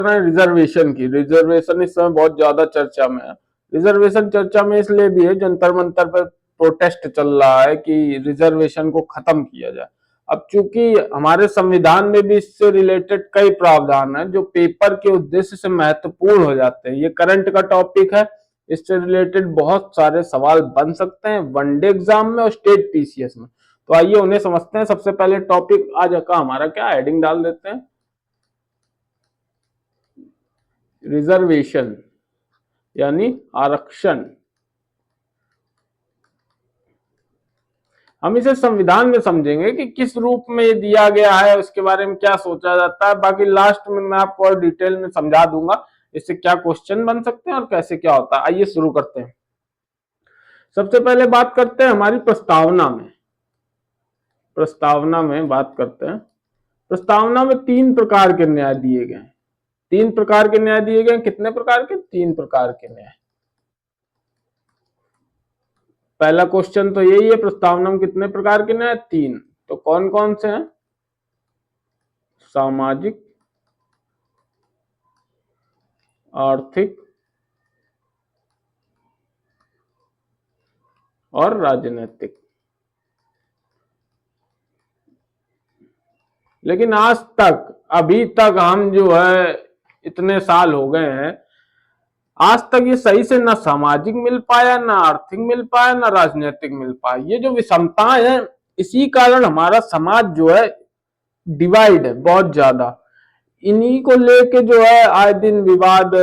Reservation की। Reservation इस समय बहुत ज्यादा चर्चा में है। रिजर्वेशन चर्चा में इसलिए भी है, जंतर मंतर पर प्रोटेस्ट चल रहा है कि रिजर्वेशन को खत्म किया जाए। अब चूंकि हमारे संविधान में भी इससे रिलेटेड कई प्रावधान है जो पेपर के उद्देश्य से महत्वपूर्ण हो जाते हैं। ये करंट का टॉपिक है, इससे रिलेटेड बहुत सारे सवाल बन सकते हैं वनडे एग्जाम में और स्टेट पीसीएस में। तो आइए उन्हें समझते हैं। सबसे पहले टॉपिक आज का हमारा क्या, हेडिंग डाल देते हैं, रिजर्वेशन यानी आरक्षण। हम इसे संविधान में समझेंगे कि किस रूप में ये दिया गया है, उसके बारे में क्या सोचा जाता है। बाकी लास्ट में मैं आपको और डिटेल में समझा दूंगा इससे क्या क्वेश्चन बन सकते हैं और कैसे क्या होता है। आइए शुरू करते हैं। सबसे पहले बात करते हैं हमारी प्रस्तावना में। प्रस्तावना में बात करते हैं। प्रस्तावना में 3 प्रकार के न्याय दिए गए हैं। 3 प्रकार के न्याय दिए गए। कितने प्रकार के? 3 प्रकार के न्याय। पहला क्वेश्चन तो यही है, प्रस्तावना में कितने प्रकार के न्याय? 3। तो कौन कौन से हैं? सामाजिक, आर्थिक और राजनीतिक। लेकिन आज तक, अभी तक हम जो है, इतने साल हो गए हैं, आज तक ये सही से ना सामाजिक मिल पाया, ना आर्थिक मिल पाया, ना राजनीतिक मिल पाया। ये जो विषमताएं हैं, इसी कारण हमारा समाज जो है डिवाइड है बहुत ज्यादा। इन्हीं को लेके जो है आए दिन विवाद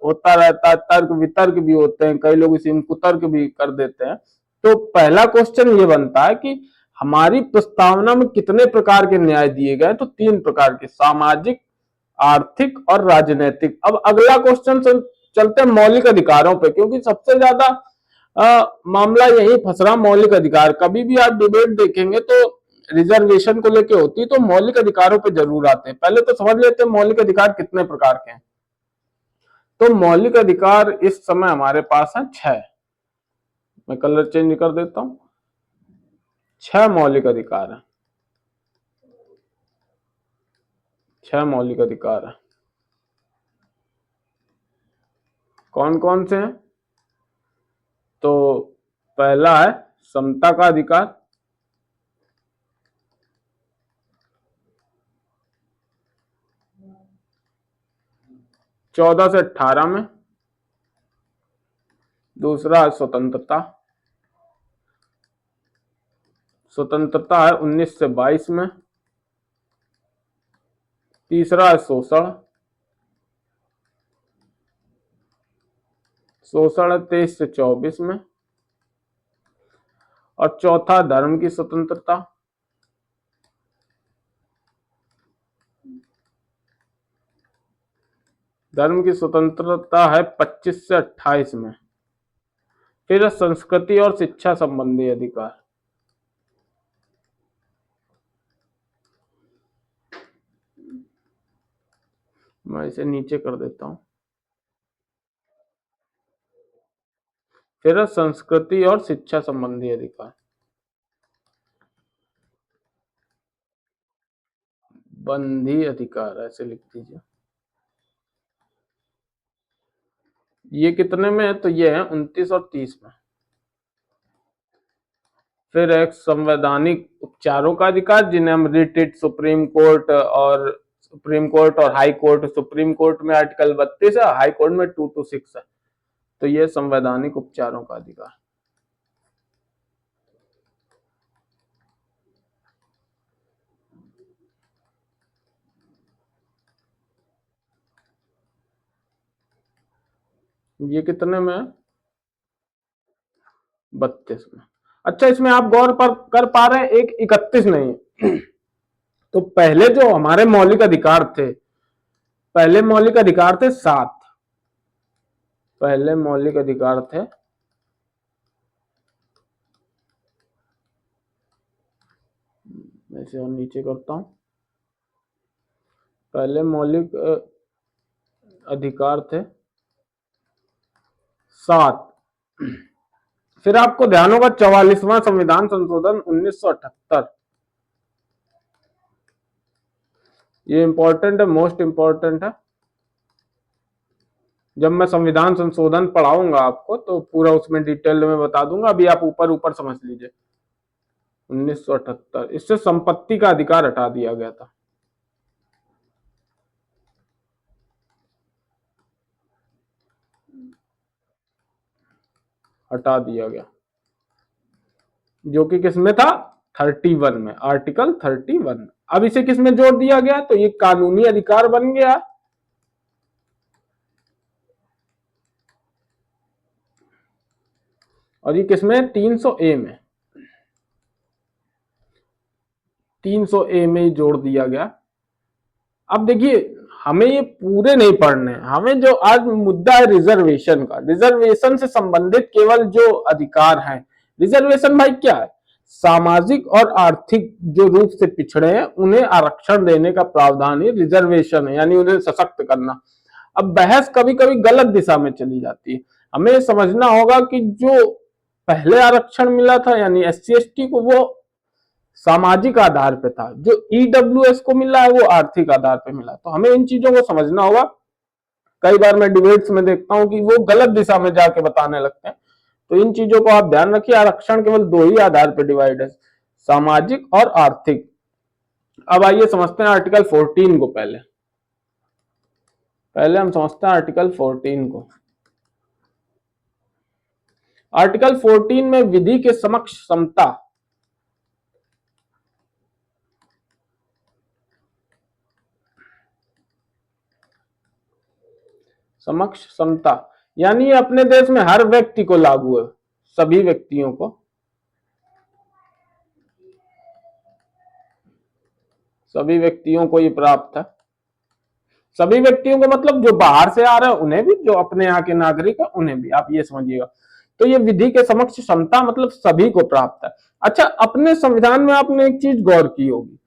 होता रहता है, तर्क वितर्क भी होते हैं, कई लोग इसे कुतर्क भी कर देते हैं। तो पहला क्वेश्चन ये बनता है कि हमारी प्रस्तावना में कितने प्रकार के न्याय दिए गए? तो 3 प्रकार के, सामाजिक, आर्थिक और राजनीतिक। अब अगला क्वेश्चन चलते हैं मौलिक अधिकारों पे, क्योंकि सबसे ज्यादा मामला यही फंस रहा, मौलिक अधिकार। कभी भी आप डिबेट देखेंगे तो रिजर्वेशन को लेके होती, तो मौलिक अधिकारों पे जरूर आते हैं। पहले तो समझ लेते हैं मौलिक अधिकार कितने प्रकार के हैं। तो मौलिक अधिकार इस समय हमारे पास है 6। मैं कलर चेंज कर देता हूं। 6 मौलिक अधिकार है। 6 मौलिक अधिकार है। कौन कौन से हैं? तो पहला है समता का अधिकार। चौदह से 18 में। दूसरा है स्वतंत्रता। स्वतंत्रता है 19 से 22 में। तीसरा है शोषण। शोषण है 23 से 24 में। और चौथा धर्म की स्वतंत्रता। धर्म की स्वतंत्रता है 25 से 28 में। फिर संस्कृति और शिक्षा संबंधी अधिकार। मैं इसे नीचे कर देता हूं। फिर संस्कृति और शिक्षा संबंधी अधिकार। बंधी अधिकार ऐसे लिख दीजिए। ये कितने में है? तो ये है 29 और 30 में। फिर एक संवैधानिक उपचारों का अधिकार, जिन्हें हम रिट, सुप्रीम कोर्ट और हाई कोर्ट। सुप्रीम कोर्ट में आर्टिकल 32 है, हाई कोर्ट में 2 to 6 है। तो ये संवैधानिक उपचारों का अधिकार। ये कितने में है? 32 में। अच्छा, इसमें आप गौर पर कर पा रहे हैं, एक 31 नहीं। तो पहले जो हमारे मौलिक अधिकार थे, पहले मौलिक अधिकार थे 7। पहले मौलिक अधिकार थे, मैं इसे और नीचे करता हूं। पहले मौलिक अधिकार थे 7। फिर आपको ध्यान होगा 44वां संविधान संशोधन 1978। ये इंपॉर्टेंट है, मोस्ट इंपॉर्टेंट है। जब मैं संविधान संशोधन पढ़ाऊंगा आपको तो पूरा उसमें डिटेल में बता दूंगा, अभी आप ऊपर ऊपर समझ लीजिए। 1978, इससे संपत्ति का अधिकार हटा दिया गया था। हटा दिया गया, जो कि किसमें था, 31 में, आर्टिकल 31। अब इसे किसमें जोड़ दिया गया, तो ये कानूनी अधिकार बन गया। और ये किसमें, 300A में, 300A में जोड़ दिया गया। अब देखिए, हमें ये पूरे नहीं पढ़ने, हमें जो आज मुद्दा है रिजर्वेशन का, रिजर्वेशन से संबंधित केवल जो अधिकार हैं। रिजर्वेशन भाई क्या है, सामाजिक और आर्थिक जो रूप से पिछड़े हैं उन्हें आरक्षण देने का प्रावधान ही रिजर्वेशन है, यानी उन्हें सशक्त करना। अब बहस कभी कभी गलत दिशा में चली जाती है। हमें समझना होगा कि जो पहले आरक्षण मिला था यानी SC ST को, वो सामाजिक आधार पे था, जो EWS को मिला है वो आर्थिक आधार पे मिला। तो हमें इन चीजों को समझना होगा। कई बार मैं डिबेट्स में देखता हूं कि वो गलत दिशा में जाके बताने लगते हैं, तो इन चीजों को आप ध्यान रखिए। आरक्षण केवल दो ही आधार पर डिवाइड है, सामाजिक और आर्थिक। अब आइए समझते हैं आर्टिकल 14 को। पहले हम समझते हैं आर्टिकल 14 को। आर्टिकल 14 में विधि के समक्ष समता, समक्ष समता यानी अपने देश में हर व्यक्ति को लागू है, सभी व्यक्तियों को, सभी व्यक्तियों को ये प्राप्त है। सभी व्यक्तियों को मतलब जो बाहर से आ रहे हैं उन्हें भी, जो अपने यहाँ के नागरिक है उन्हें भी, आप ये समझिएगा। तो ये विधि के समक्ष समता मतलब सभी को प्राप्त है। अच्छा, अपने संविधान में आपने एक चीज गौर की होगी,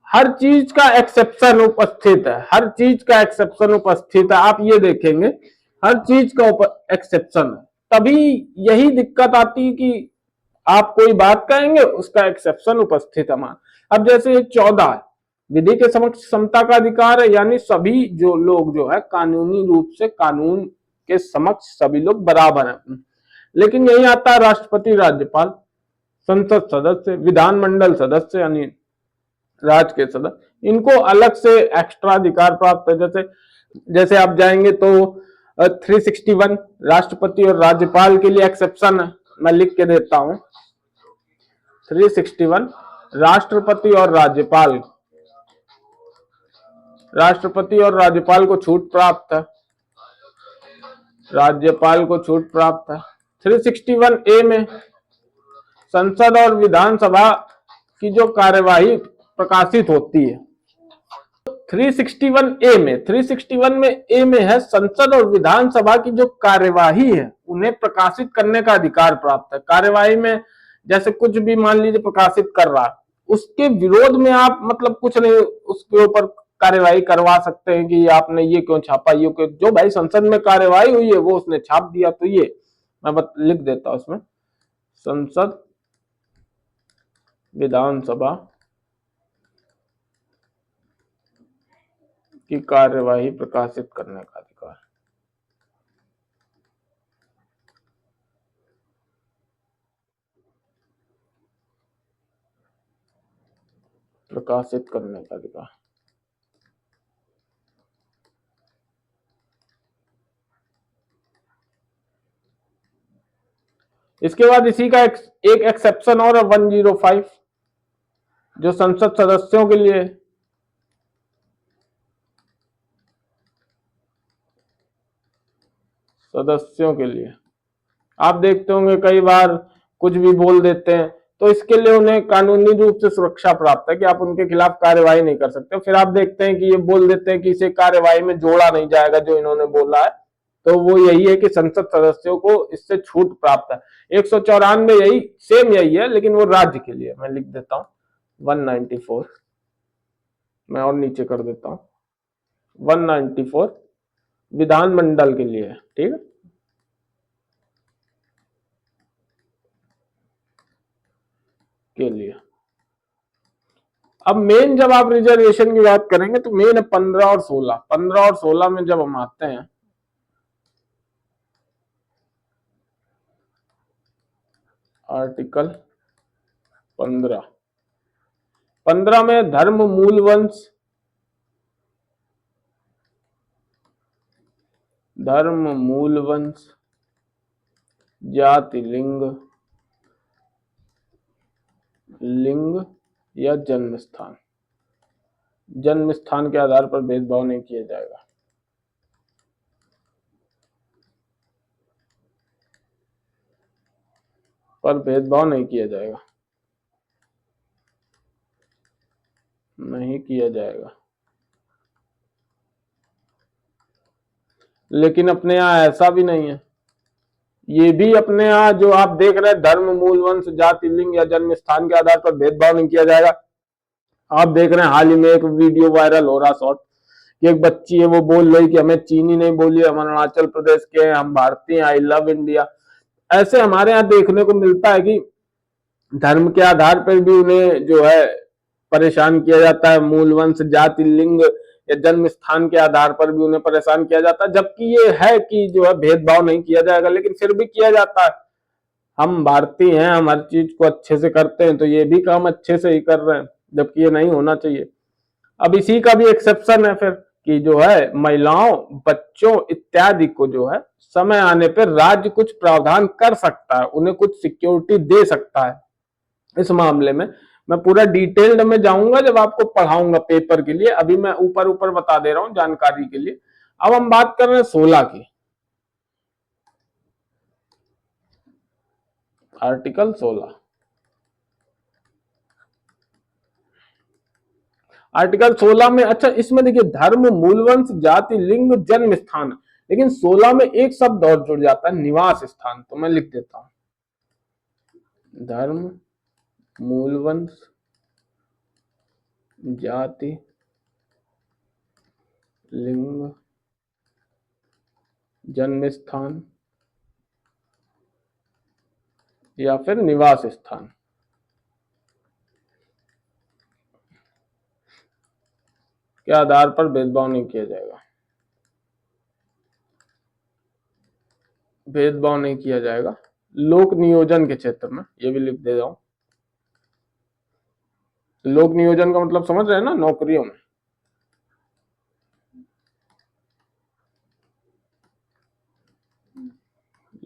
हर चीज का एक्सेप्शन उपस्थित है, हर चीज का एक्सेप्शन उपस्थित है। आप ये देखेंगे हर चीज का एक्सेप्शन है, तभी यही दिक्कत आती है कि आप कोई बात कहेंगे उसका एक्सेप्शन उपस्थित है। मान अब जैसे 14 विधि के समक्ष समता का अधिकार है, यानी सभी जो लोग जो है कानूनी रूप से कानून के समक्ष सभी लोग बराबर हैं। लेकिन यही आता है राष्ट्रपति, राज्यपाल, संसद सदस्य, विधानमंडल सदस्य यानी राज्य के सदस्य, इनको अलग से एक्स्ट्रा अधिकार प्राप्त है। जैसे जैसे आप जाएंगे तो 361 राष्ट्रपति और राज्यपाल के लिए एक्सेप्शन है, मैं लिख के देता हूं। 361 राष्ट्रपति और राज्यपाल, राष्ट्रपति और राज्यपाल को छूट प्राप्त है, राज्यपाल को छूट प्राप्त है। 361A में संसद और विधानसभा की जो कार्यवाही प्रकाशित होती है। 361A में, 361 में ए में है संसद और विधानसभा की जो कार्यवाही है उन्हें प्रकाशित करने का अधिकार प्राप्त है। कार्यवाही में जैसे कुछ भी मान लीजिए प्रकाशित कर रहा है, उसके विरोध में आप मतलब कुछ नहीं उसके ऊपर कार्यवाही करवा सकते हैं कि आपने ये क्यों छापा, ये क्यों, जो भाई संसद में कार्यवाही हुई है वो उसने छाप दिया। तो ये मैं लिख देता हूं उसमें, संसद विधानसभा की कार्यवाही प्रकाशित करने का अधिकार, प्रकाशित करने का अधिकार। इसके बाद इसी का एक एक्सेप्शन और 105 जो संसद सदस्यों के लिए, सदस्यों के लिए आप देखते होंगे कई बार कुछ भी बोल देते हैं, तो इसके लिए उन्हें कानूनी रूप से सुरक्षा प्राप्त है कि आप उनके खिलाफ कार्यवाही नहीं कर सकते। फिर आप देखते हैं कि ये बोल देते हैं कि इसे कार्यवाही में जोड़ा नहीं जाएगा जो इन्होंने बोला है, तो वो यही है कि संसद सदस्यों को इससे छूट प्राप्त है। 194 यही सेम यही है, लेकिन वो राज्य के लिए, मैं लिख देता हूं 194, मैं और नीचे कर देता हूं 194 विधानमंडल के लिए है, ठीक है। के लिए अब मेन जब आप रिजर्वेशन की बात करेंगे तो मेन है 15 और 16। 15 और 16 में जब हम आते हैं आर्टिकल 15 में धर्म, मूल वंश, जाति, लिंग या जन्म स्थान के आधार पर भेदभाव नहीं किया जाएगा। नहीं किया जाएगा। लेकिन अपने यहाँ ऐसा भी नहीं है। ये भी अपने यहाँ जो आप देख रहे हैं, धर्म, मूल वंश, जाति, लिंग या जन्म स्थान के आधार पर भेदभाव नहीं किया जाएगा। आप देख रहे हैं हाल ही में एक वीडियो वायरल हो रहा शॉर्ट कि एक बच्ची है, वो बोल रही कि हमें चीनी नहीं बोलिए, हम अरुणाचल प्रदेश के हैं, हम भारतीय, आई लव इंडिया। ऐसे हमारे यहाँ देखने को मिलता है कि धर्म के आधार पर भी उन्हें जो है परेशान किया जाता है, मूल वंश, जाति, लिंग या जन्म स्थान के आधार पर भी उन्हें परेशान किया जाता है। जबकि ये है कि जो है भेदभाव नहीं किया जाएगा, लेकिन फिर भी किया जाता है। हम भारतीय हैं, हम हर चीज को अच्छे से करते हैं, तो ये भी काम अच्छे से ही कर रहे हैं, जबकि ये नहीं होना चाहिए। अब इसी का भी एक्सेप्शन है फिर कि जो है महिलाओं, बच्चों इत्यादि को जो है समय आने पर राज्य कुछ प्रावधान कर सकता है, उन्हें कुछ सिक्योरिटी दे सकता है। इस मामले में मैं पूरा डिटेल्ड में जाऊंगा जब आपको पढ़ाऊंगा पेपर के लिए, अभी मैं ऊपर ऊपर बता दे रहा हूं जानकारी के लिए। अब हम बात कर रहे हैं 16 की, आर्टिकल 16। आर्टिकल 16 में, अच्छा इसमें देखिए धर्म, मूलवंश, जाति, लिंग, जन्म स्थान, लेकिन 16 में एक शब्द और जुड़ जाता है, निवास स्थान। तो मैं लिख देता हूं, धर्म, मूलवंश, जाति, लिंग, जन्म स्थान या फिर निवास स्थान के आधार पर भेदभाव नहीं किया जाएगा। भेदभाव नहीं किया जाएगा लोक नियोजन के क्षेत्र में, ये भी लिख दे रहा हूं। लोक नियोजन का मतलब समझ रहे हैं ना, नौकरियों में।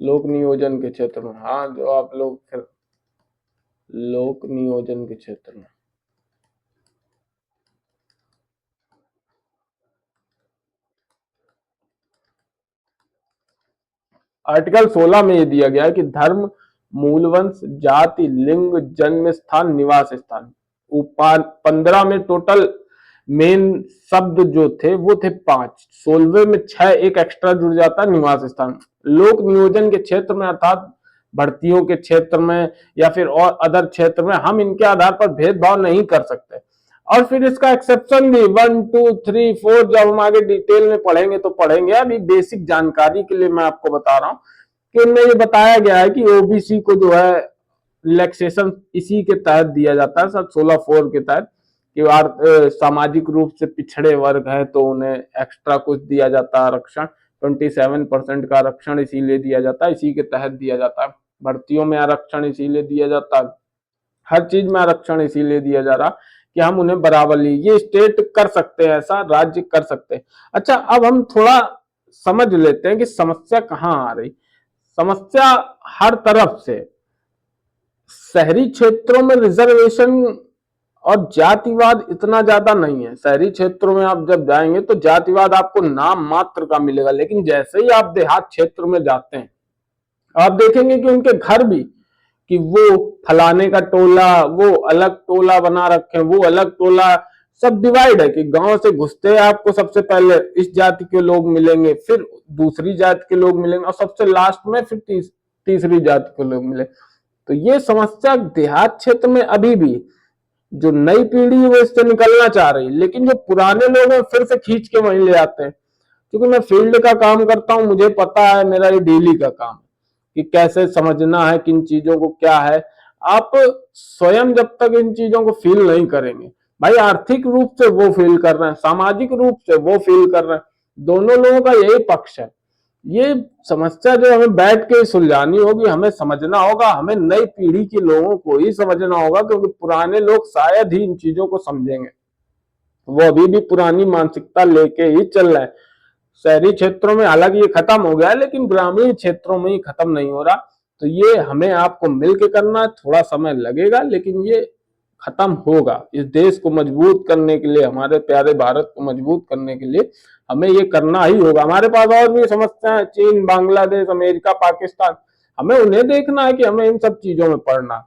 लोक नियोजन के क्षेत्र में, हाँ, जो आप लोग फिर लोक नियोजन के क्षेत्र में आर्टिकल 16 में ये दिया गया है कि धर्म, मूलवंश, जाति, लिंग, जन्म स्थान, निवास स्थान। ऊपर 15 में टोटल मेन शब्द जो थे वो थे 5, 16वें में 6 एक एक्स्ट्रा जुड़ जाता है, निवास स्थान। लोक नियोजन के क्षेत्र में अर्थात भर्तियों के क्षेत्र में या फिर और अदर क्षेत्र में हम इनके आधार पर भेदभाव नहीं कर सकते। और फिर इसका एक्सेप्शन भी 1, 2, 3, 4 जब हम आगे डिटेल में पढ़ेंगे तो पढ़ेंगे। अभी बेसिक जानकारी के लिए मैं आपको बता रहा हूं कि उनमें ये बताया गया है कि ओबीसी को जो है रिलैक्सेशन इसी के तहत दिया जाता है, सब 16(4) के तहत कि सामाजिक रूप से पिछड़े वर्ग है तो उन्हें एक्स्ट्रा कुछ दिया जाता है आरक्षण, 27% का आरक्षण इसीलिए दिया जाता है, इसी के तहत दिया जाता है। भर्तियों में आरक्षण इसीलिए दिया जाता है, हर चीज में आरक्षण इसीलिए दिया जा रहा कि हम उन्हें बराबर ये स्टेट कर सकते हैं, ऐसा राज्य कर सकते हैं। अच्छा, अब हम थोड़ा समझ लेते हैं कि समस्या कहाँ आ रही। समस्या हर तरफ से, शहरी क्षेत्रों में रिजर्वेशन और जातिवाद इतना ज्यादा नहीं है। शहरी क्षेत्रों में आप जब जाएंगे तो जातिवाद आपको नाम मात्र का मिलेगा, लेकिन जैसे ही आप देहात क्षेत्र में जाते हैं आप देखेंगे कि उनके घर भी कि वो फलाने का टोला, वो अलग टोला बना रखे, वो अलग टोला, सब डिवाइड है कि गांव से घुसते हैं आपको सबसे पहले इस जाति के लोग मिलेंगे, फिर दूसरी जाति के लोग मिलेंगे और सबसे लास्ट में फिर तीसरी जाति के लोग मिले। तो ये समस्या देहात क्षेत्र में अभी भी, जो नई पीढ़ी है वो इससे निकलना चाह रही है, लेकिन जो पुराने लोग हैं फिर से खींच के वहीं ले आते हैं। क्योंकि मैं फील्ड का काम करता हूं, मुझे पता है, मेरा ये डेली का काम है कि कैसे समझना है, किन चीजों को क्या है। आप स्वयं जब तक इन चीजों को फील नहीं करेंगे, भाई आर्थिक रूप से वो फील कर रहे हैं, सामाजिक रूप से वो फील कर रहे हैं, दोनों लोगों का यही पक्ष है। ये समस्या जो हमें बैठ के सुलझानी होगी, हमें समझना होगा, हमें नई पीढ़ी के लोगों को ही समझना होगा, क्योंकि पुराने लोग शायद ही इन चीजों को समझेंगे। वो अभी भी पुरानी मानसिकता लेके ही चल रहे हैं। शहरी क्षेत्रों में हालांकि ये खत्म हो गया है, लेकिन ग्रामीण क्षेत्रों में ही खत्म नहीं हो रहा। तो ये हमें आपको मिलके करना है, थोड़ा समय लगेगा लेकिन ये खत्म होगा। इस देश को मजबूत करने के लिए, हमारे प्यारे भारत को मजबूत करने के लिए हमें ये करना ही होगा। हमारे पास और भी समस्याएं, चीन, बांग्लादेश, अमेरिका, पाकिस्तान, हमें उन्हें देखना है कि हमें इन सब चीजों में पढ़ना।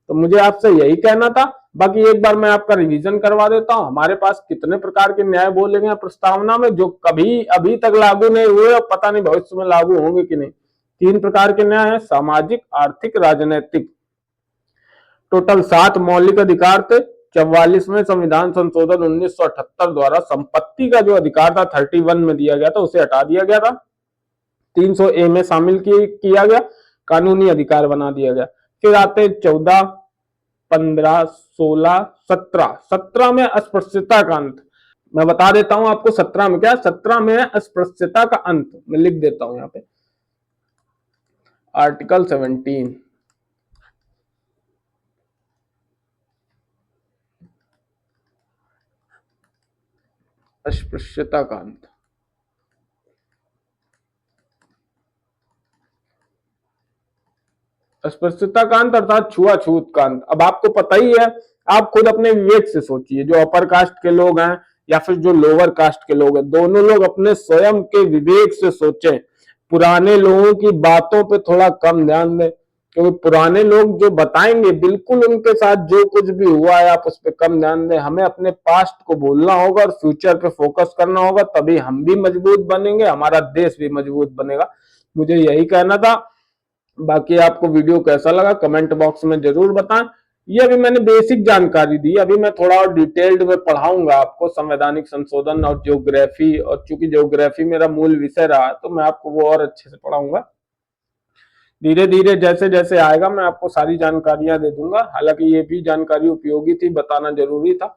तो मुझे आपसे यही कहना था। बाकी एक बार मैं आपका रिवीजन करवा देता हूं। हमारे पास कितने प्रकार के न्याय बोले गए प्रस्तावना में, जो कभी अभी तक लागू नहीं हुए और पता नहीं भविष्य में लागू होंगे कि नहीं। 3 प्रकार के न्याय है: सामाजिक, आर्थिक, राजनैतिक। टोटल 7 मौलिक अधिकार थे। 44वें संविधान संशोधन 1978 द्वारा संपत्ति का जो अधिकार था 31 में दिया गया था, उसे हटा दिया गया था। 300A में शामिल किया गया, कानूनी अधिकार बना दिया गया। फिर आते 14, 15, 16, 17। 17 में अस्पृश्यता का अंत। मैं बता देता हूं आपको 17 में क्या। 17 में अस्पृश्यता का अंत, मैं लिख देता हूं यहाँ पे, आर्टिकल 17। अस्पृश्यता का अंत। अस्पृश्यता का अंत अर्थात छुआछूत का अंत। अब आपको पता ही है, आप खुद अपने विवेक से सोचिए, जो अपर कास्ट के लोग हैं या फिर जो लोअर कास्ट के लोग हैं, दोनों लोग अपने स्वयं के विवेक से सोचें। पुराने लोगों की बातों पे थोड़ा कम ध्यान दें, क्योंकि पुराने लोग जो बताएंगे बिल्कुल उनके साथ जो कुछ भी हुआ है आप उस पर कम ध्यान दें। हमें अपने पास्ट को भूलना होगा और फ्यूचर पे फोकस करना होगा, तभी हम भी मजबूत बनेंगे, हमारा देश भी मजबूत बनेगा। मुझे यही कहना था। बाकी आपको वीडियो कैसा लगा कमेंट बॉक्स में जरूर बताएं। ये अभी मैंने बेसिक जानकारी दी, अभी मैं थोड़ा और डिटेल्ड में पढ़ाऊंगा आपको संवैधानिक संशोधन और ज्योग्राफी, और चूंकि ज्योग्राफी मेरा मूल विषय रहा तो मैं आपको वो और अच्छे से पढ़ाऊंगा। धीरे धीरे जैसे जैसे आएगा मैं आपको सारी जानकारियां दे दूंगा। हालांकि ये भी जानकारी उपयोगी थी, बताना जरूरी था।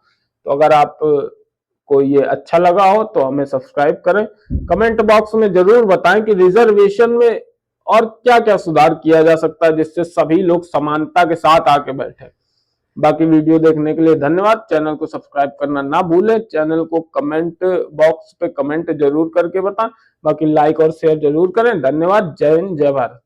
तो अगर आप को ये अच्छा लगा हो तो हमें सब्सक्राइब करें। कमेंट बॉक्स में जरूर बताएं कि रिजर्वेशन में और क्या क्या सुधार किया जा सकता है, जिससे सभी लोग समानता के साथ आके बैठे। बाकी वीडियो देखने के लिए धन्यवाद। चैनल को सब्सक्राइब करना ना भूलें। चैनल को कमेंट बॉक्स पे कमेंट जरूर करके बताएं। बाकी लाइक और शेयर जरूर करें। धन्यवाद। जय हिंद, जय भारत।